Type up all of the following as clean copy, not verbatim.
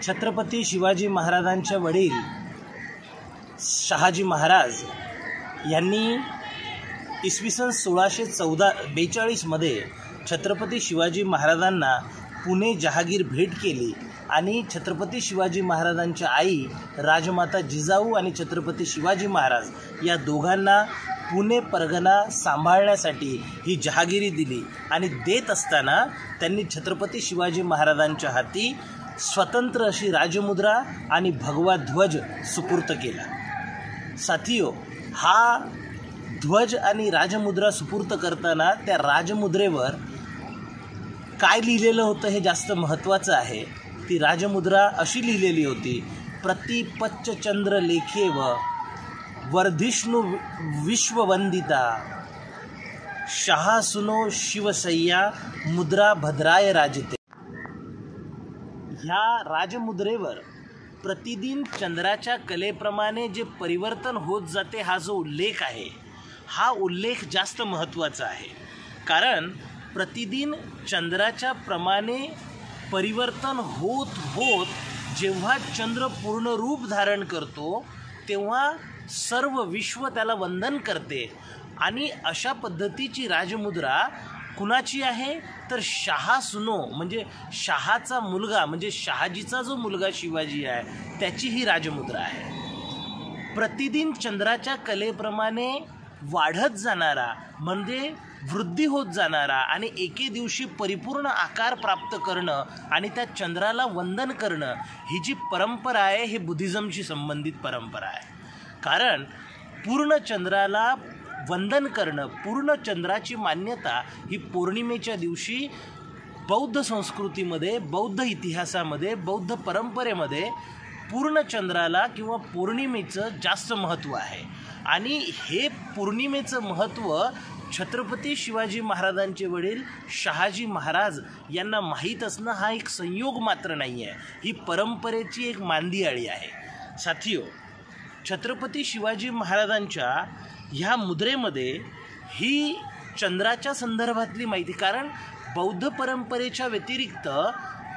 छत्रपती शिवाजी महाराजांचे वडील शहाजी महाराज यांनी इसवी सन 1642 मध्ये छत्रपती शिवाजी महाराजांना पुणे जहागीर भेट केली आणि छत्रपती शिवाजी महाराजांच्या आई राजमाता जिजाऊ आणि छत्रपती शिवाजी महाराज या दोघांना पुणे परगणा सांभाळण्यासाठी ही जहागिरी दिली आणि देत असताना त्यांनी छत्रपती शिवाजी महाराजांच्या हाती स्वतंत्र अशी राजमुद्रा आणि भगवा ध्वज सुपूर्त केला। साथियो, हा ध्वज आणि राजमुद्रा सुपूर्त करताना त्या राजमुद्रेवर काय लिहिलेलं होतं हे जास्त महत्त्वाचं आहे। ती राजमुद्रा अशी लिहिलेली होती, प्रतिपच्चंद्र लेखेव वर्धिष्णु विश्ववंदिता शहासुनो शिवसय्या मुद्रा भद्राय राजते। ह्या राजमुद्रेवर प्रतिदिन चंद्राच्या कलेप्रमाणे जे परिवर्तन होत जाते हा जो उल्लेख आहे, हा उल्लेख जास्त महत्त्वाचा आहे। कारण प्रतिदिन चंद्राच्या प्रमाणे परिवर्तन होत होत जेव्हा चंद्र पूर्ण रूप धारण करतो तेव्हा सर्व विश्व त्याला वंदन करते आणि अशा पद्धतीची राजमुद्रा कुणाची आहे तर शहासुनो म्हणजे शहाचा मुलगा म्हणजे शहाजीचा जो मुलगा शिवाजी आहे त्याची ही राजमुद्रा आहे। प्रतिदिन चंद्राच्या कलेप्रमाणे वाढत जाणारा म्हणजे वृद्धी होत जाणारा आणि एके दिवशी परिपूर्ण आकार प्राप्त करणं आणि त्या चंद्राला वंदन करणं ही जी परंपरा आहे ही बुद्धिझमशी संबंधित परंपरा आहे। कारण पूर्ण चंद्राला वंदन करणं, पूर्ण चंद्राची मान्यता ही पौर्णिमेच्या दिवशी बौद्ध संस्कृतीमध्ये, बौद्ध इतिहासामध्ये, बौद्ध परंपरेमध्ये पूर्ण चंद्राला किंवा पौर्णिमेचं जास्त महत्त्व आहे। आणि हे पौर्णिमेचं महत्त्व छत्रपती शिवाजी महाराजांचे वडील शहाजी महाराज यांना माहीत असणं हा एक संयोग मात्र नाही आहे, ही परंपरेची एक मांदियाळी आहे। साथियो, छत्रपती शिवाजी महाराजांच्या ह्या मुद्रेमध्ये ही चंद्राच्या संदर्भातली माहिती, कारण बौद्ध परंपरेच्या व्यतिरिक्त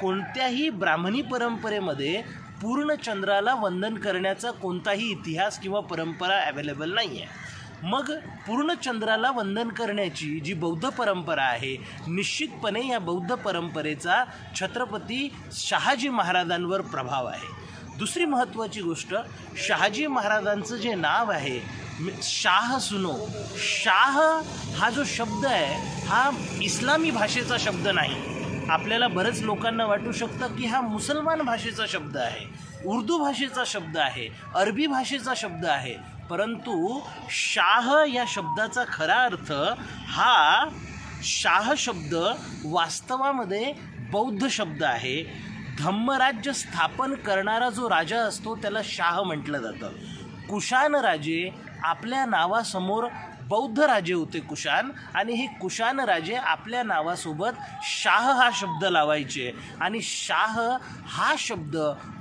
कोणत्याही ब्राह्मणी परंपरेमध्ये पूर्ण चंद्राला वंदन करण्याचा कोणताही इतिहास किंवा परंपरा अवेलेबल नाही आहे। मग पूर्ण चंद्राला वंदन करण्याची जी बौद्ध परंपरा आहे, निश्चितपणे या बौद्ध परंपरेचा छत्रपती शहाजी महाराजांवर प्रभाव आहे। दुसरी महत्त्वाची गोष्ट, शहाजी महाराजांचं जे नाव आहे शाहसुनो, शाह हा जो शब्द आहे हा इस्लामी भाषेचा शब्द नाही। आपल्याला बरेच लोकांना वाटू शकतं की हा मुसलमान भाषेचा शब्द आहे, उर्दू भाषेचा शब्द आहे, अरबी भाषेचा शब्द आहे, परंतु शाह या शब्दाचा खरा अर्थ हा शाह शब्द वास्तवामध्ये बौद्ध शब्द आहे। धम्मराज्य स्थापन करणारा जो राजा असतो त्याला शाह म्हटलं जातं। कुशाण राजे आपल्या नावासमोर बौद्ध राजे होते कुशाण, आणि हे कुशाण राजे आपल्या नावासोबत शाह हा शब्द लावायचे आणि शाह हा शब्द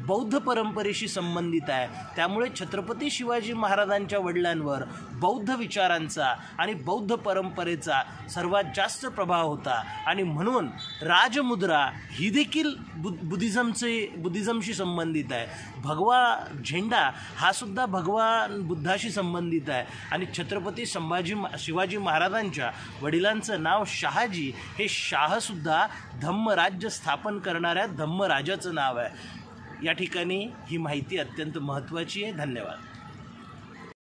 बौद्ध परंपरेशी संबंधित आहे। त्यामुळे छत्रपती शिवाजी महाराजांच्या वडिलांवर बौद्ध विचारांचा आणि बौद्ध परंपरेचा सर्वात जास्त प्रभाव होता आणि म्हणून राजमुद्रा ही देखील बुद्धिझमशी संबंधित आहे। भगवा झेंडा हा सुद्धा भगवान बुद्धाशी संबंधित आहे आणि छत्रपती शिवाजी महाराजांच्या वडिलांचं नाव शहाजी, हे शाहसुद्धा धम्मराज्य स्थापन करणाऱ्या धम्मराजाचं नाव आहे। या ठिकाणी ही माहिती अत्यंत महत्त्वाची आहे। धन्यवाद।